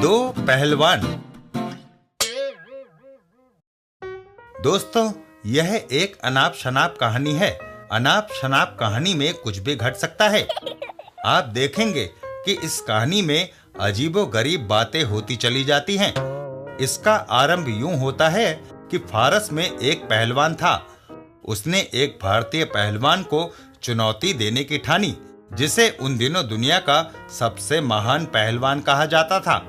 दो पहलवान। दोस्तों, यह एक अनाप शनाप कहानी है। अनाप शनाप कहानी में कुछ भी घट सकता है। आप देखेंगे कि इस कहानी में अजीबोगरीब बातें होती चली जाती हैं। इसका आरंभ यूं होता है कि फारस में एक पहलवान था। उसने एक भारतीय पहलवान को चुनौती देने की ठानी, जिसे उन दिनों दुनिया का सबसे महान पहलवान कहा जाता था।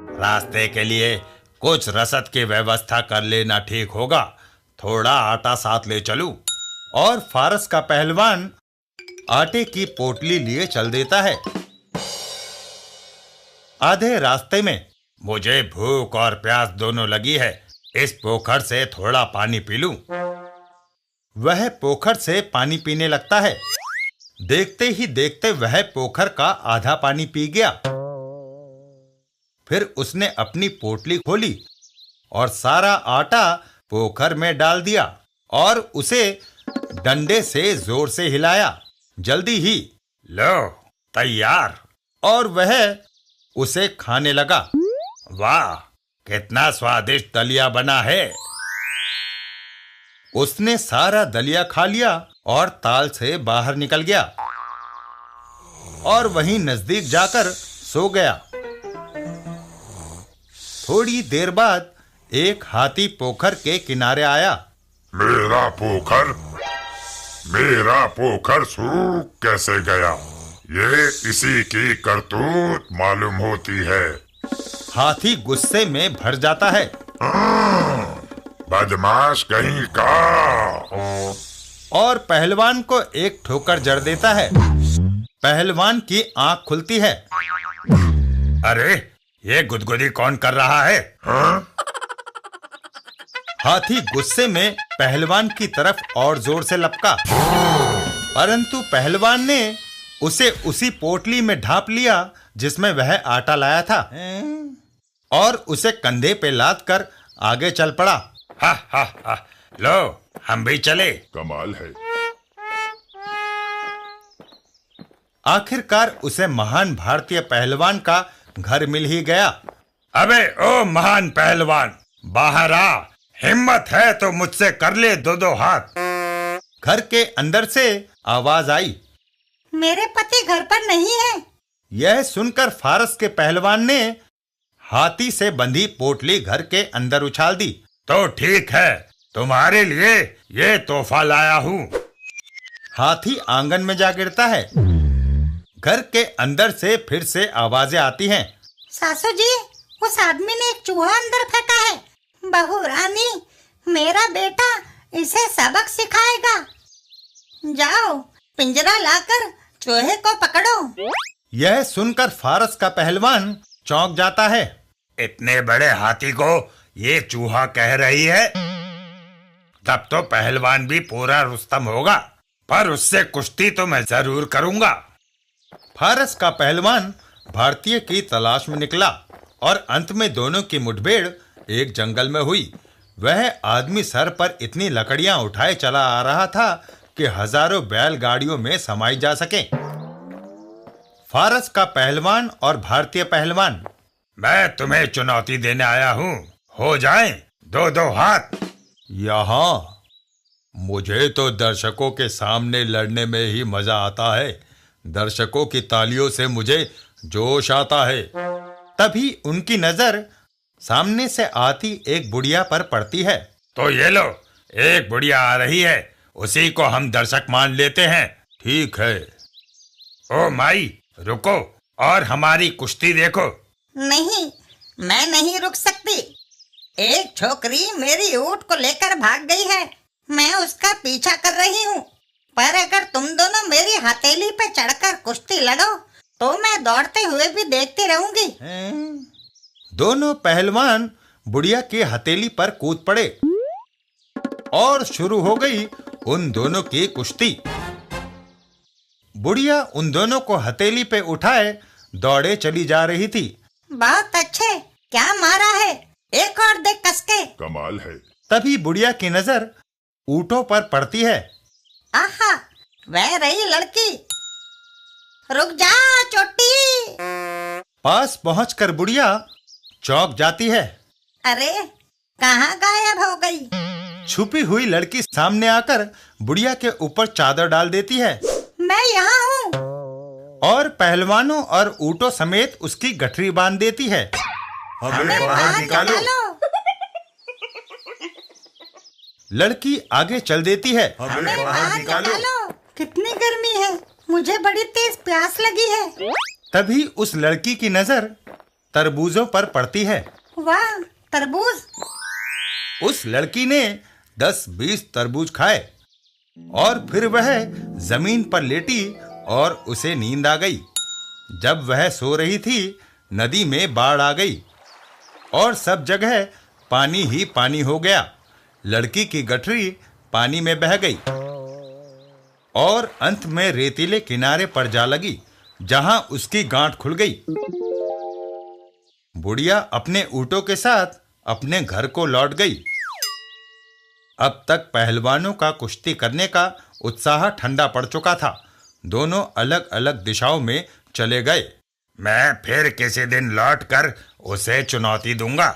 रास्ते के लिए कुछ रसद की व्यवस्था कर लेना ठीक होगा, थोड़ा आटा साथ ले चलूं। और फारस का पहलवान आटे की पोटली लिए चल देता है। आधे रास्ते में, मुझे भूख और प्यास दोनों लगी है, इस पोखर से थोड़ा पानी पी लूं। वह पोखर से पानी पीने लगता है। देखते ही देखते वह पोखर का आधा पानी पी गया। फिर उसने अपनी पोटली खोली और सारा आटा पोखर में डाल दिया और उसे डंडे से जोर से हिलाया। जल्दी ही लो तैयार। और वह उसे खाने लगा। वाह, कितना स्वादिष्ट दलिया बना है। उसने सारा दलिया खा लिया और ताल से बाहर निकल गया और वहीं नजदीक जाकर सो गया। थोड़ी देर बाद एक हाथी पोखर के किनारे आया। मेरा पोखर सूख कैसे गया? ये इसी की करतूत मालूम होती है। हाथी गुस्से में भर जाता है। बदमाश कहीं का। और पहलवान को एक ठोकर जड़ देता है। पहलवान की आंख खुलती है। अरे, ये गुदगुदी कौन कर रहा है? हाथी गुस्से में पहलवान की तरफ और जोर से लपका, परंतु पहलवान ने उसे उसी पोटली में ढांप लिया जिसमें वह आटा लाया था और उसे कंधे पे लाद कर आगे चल पड़ा। हा हा हा, लो हम भी चले। कमाल है। आखिरकार उसे महान भारतीय पहलवान का घर मिल ही गया। अबे ओ महान पहलवान, बाहर आ, हिम्मत है तो मुझसे कर ले दो दो हाथ। घर के अंदर से आवाज आई, मेरे पति घर पर नहीं है। यह सुनकर फारस के पहलवान ने हाथी से बंधी पोटली घर के अंदर उछाल दी। तो ठीक है, तुम्हारे लिए ये तोहफा लाया हूँ। हाथी आंगन में जा गिरता है। घर के अंदर से फिर से आवाजें आती हैं। सासू जी, उस आदमी ने एक चूहा अंदर फेंका है। बहू रानी, मेरा बेटा इसे सबक सिखाएगा। जाओ, पिंजरा लाकर चूहे को पकड़ो। यह सुनकर फारस का पहलवान चौंक जाता है। इतने बड़े हाथी को ये चूहा कह रही है? तब तो पहलवान भी पूरा रुस्तम होगा, पर उससे कुश्ती तो मैं जरूर करूंगा। फारस का पहलवान भारतीय की तलाश में निकला और अंत में दोनों की मुठभेड़ एक जंगल में हुई। वह आदमी सर पर इतनी लकड़ियां उठाए चला आ रहा था कि हजारों बैलगाड़ियों में समाई जा सके। फारस का पहलवान और भारतीय पहलवान, मैं तुम्हें चुनौती देने आया हूँ, हो जाएं दो दो हाथ। यहाँ मुझे तो दर्शकों के सामने लड़ने में ही मजा आता है। दर्शकों की तालियों से मुझे जोश आता है। तभी उनकी नजर सामने से आती एक बुढ़िया पर पड़ती है। तो ये लो, एक बुढ़िया आ रही है, उसी को हम दर्शक मान लेते हैं। ठीक है। ओ माई, रुको और हमारी कुश्ती देखो। नहीं, मैं नहीं रुक सकती। एक छोकरी मेरी ऊँट को लेकर भाग गई है। मैं उसका पीछा कर रही हूँ, पर अगर तुम दोनों मेरी हथेली पे चढ़कर कुश्ती लड़ो तो मैं दौड़ते हुए भी देखती रहूंगी। दोनों पहलवान बुढ़िया की हथेली पर कूद पड़े और शुरू हो गई उन दोनों की कुश्ती। बुढ़िया उन दोनों को हथेली पे उठाए दौड़े चली जा रही थी। बहुत अच्छे, क्या मारा है, एक और देख कसके। कमाल है। तभी बुढ़िया की नजर ऊँटों पर पड़ती है। आहा, वह रही लड़की। रुक जा चोटी। पास पहुंचकर बुढ़िया चौंक जाती है। अरे कहाँ गायब हो गई? छुपी हुई लड़की सामने आकर बुढ़िया के ऊपर चादर डाल देती है मैं यहाँ हूँ। और पहलवानों और ऊँटों समेत उसकी गठरी बांध देती है। हमें बाहर निकालो। लड़की आगे चल देती है। हमें बाहर निकालो। कितनी गर्मी है, मुझे बड़ी तेज प्यास लगी है। तभी उस लड़की की नजर तरबूजों पर पड़ती है। वाह, तरबूज। उस लड़की ने 10-20 तरबूज खाए और फिर वह जमीन पर लेटी और उसे नींद आ गई। जब वह सो रही थी, नदी में बाढ़ आ गई और सब जगह पानी ही पानी हो गया। लड़की की गठरी पानी में बह गई और अंत में रेतीले किनारे पर जा लगी, जहां उसकी गांठ खुल गई। बुढ़िया अपने ऊँटों के साथ अपने घर को लौट गई। अब तक पहलवानों का कुश्ती करने का उत्साह ठंडा पड़ चुका था। दोनों अलग अलग दिशाओं में चले गए। मैं फिर किसी दिन लौटकर उसे चुनौती दूंगा।